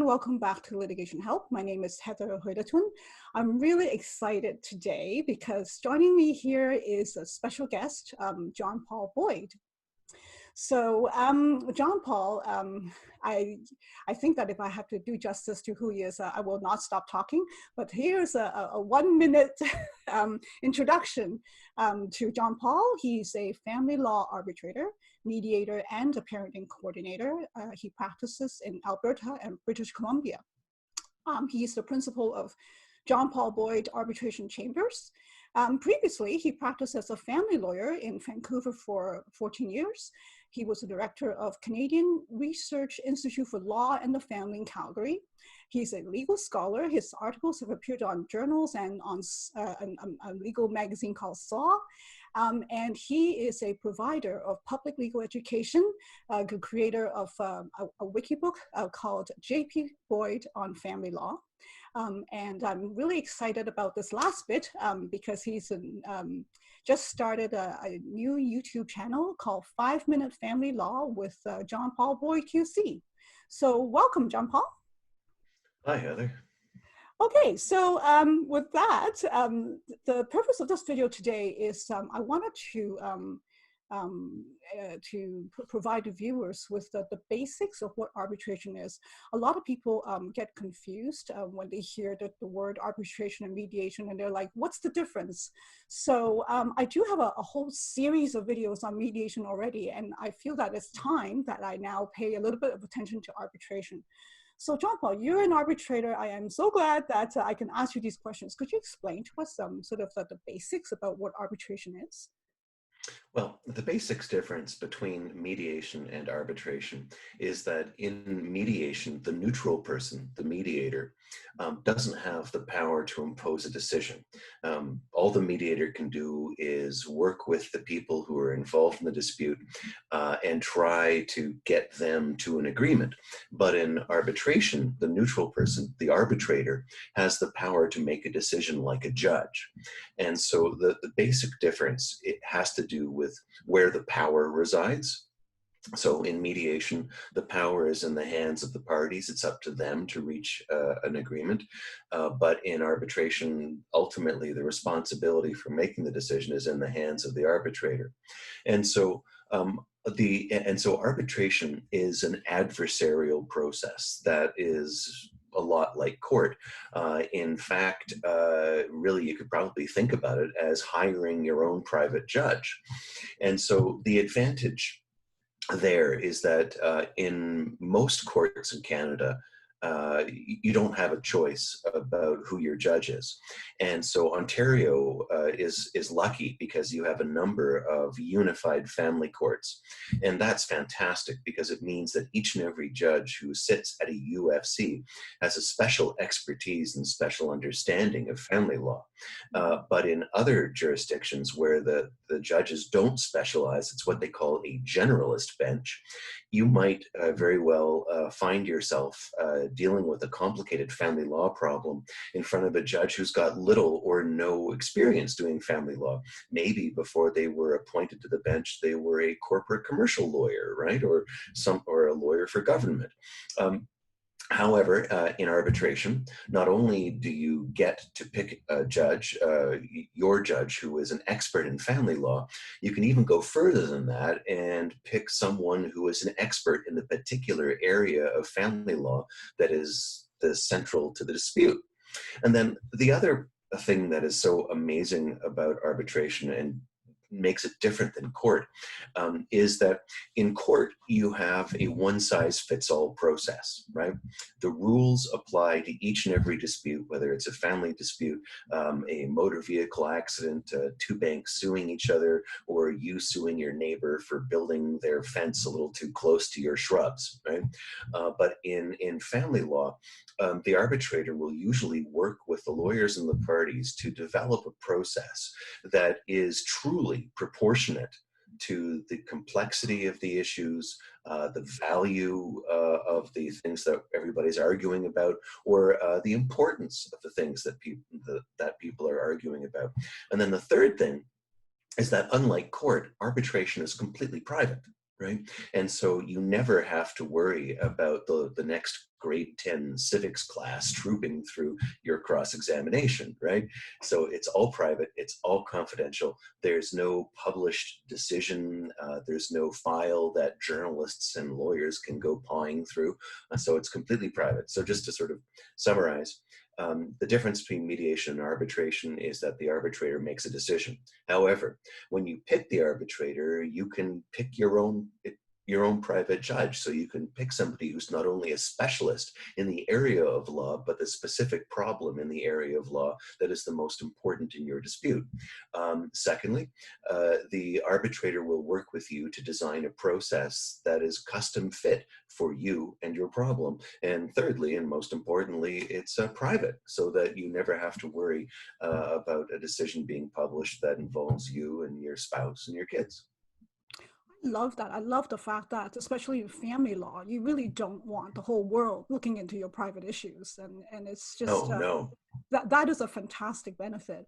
welcome back to Litigation Help. My name is Heather Hui-Litwin. I'm really excited today because joining me here is a special guest, John Paul Boyd. So John Paul, I think that if I have to do justice to who he is, I will not stop talking, but here's a 1 minute introduction to John Paul. He's a family law arbitrator, mediator, and a parenting coordinator. He practices in Alberta and British Columbia. He's the principal of John Paul Boyd Arbitration Chambers. Previously, he practiced as a family lawyer in Vancouver for 14 years. He was the director of Canadian Research Institute for Law and the Family in Calgary. He's a legal scholar. His articles have appeared on journals and on a legal magazine called Saw. And he is a provider of public legal education, the creator of a wiki book called J.P. Boyd on Family Law. And I'm really excited about this last bit because he's just started a new YouTube channel called 5 Minute Family Law with John Paul Boyd QC. So welcome, John Paul. Hi, Heather. Okay, so with that, the purpose of this video today is I wanted to provide the viewers with the basics of what arbitration is. A lot of people get confused when they hear the word arbitration and mediation, and they're like, what's the difference? So I do have a whole series of videos on mediation already, and I feel that it's time that I now pay a little bit of attention to arbitration. So John Paul, you're an arbitrator. I am so glad that I can ask you these questions. Could you explain to us sort of the basics about what arbitration is? Well, the basics difference between mediation and arbitration is that in mediation, the neutral person, the mediator, doesn't have the power to impose a decision. All the mediator can do is work with the people who are involved in the dispute and try to get them to an agreement. But in arbitration, the neutral person, the arbitrator, has the power to make a decision like a judge. And so the basic difference, it has to do with where the power resides. So in mediation, the power is in the hands of the parties. It's up to them to reach an agreement. But in arbitration, ultimately, the responsibility for making the decision is in the hands of the arbitrator. And so arbitration is an adversarial process that is a lot like court. In fact, really, you could probably think about it as hiring your own private judge. And so the advantage there is that in most courts in Canada, you don't have a choice about who your judge is. And so Ontario is lucky because you have a number of unified family courts. And that's fantastic because it means that each and every judge who sits at a UFC has a special expertise and special understanding of family law. But in other jurisdictions where the judges don't specialize, it's what they call a generalist bench, you might very well find yourself dealing with a complicated family law problem in front of a judge who's got little or no experience doing family law. Maybe before they were appointed to the bench, they were a corporate commercial lawyer, right? Or a lawyer for government. However, in arbitration, not only do you get to pick a judge, your judge who is an expert in family law, you can even go further than that and pick someone who is an expert in the particular area of family law that is central to the dispute. And then the other thing that is so amazing about arbitration and makes it different than court is that in court you have a one-size-fits-all process, right? The rules apply to each and every dispute, whether it's a family dispute, a motor vehicle accident, two banks suing each other, or you suing your neighbor for building their fence a little too close to your shrubs, right? But in family law, the arbitrator will usually work with the lawyers and the parties to develop a process that is truly proportionate to the complexity of the issues, the value of the things that everybody's arguing about, or the importance of the things that people are arguing about. And then the third thing is that unlike court, arbitration is completely private. right? And so you never have to worry about the next grade 10 civics class trooping through your cross-examination, right? So it's all private, it's all confidential. There's no published decision. There's no file that journalists and lawyers can go pawing through. So it's completely private. So just to sort of summarize, the difference between mediation and arbitration is that the arbitrator makes a decision. However, when you pick the arbitrator, you can pick your own private judge. So you can pick somebody who's not only a specialist in the area of law, but the specific problem in the area of law that is the most important in your dispute. Secondly, the arbitrator will work with you to design a process that is custom fit for you and your problem. And thirdly, and most importantly, it's private, so that you never have to worry about a decision being published that involves you and your spouse and your kids. I love that. I love the fact that, especially in family law, you really don't want the whole world looking into your private issues. And it's just, No, no. that is a fantastic benefit.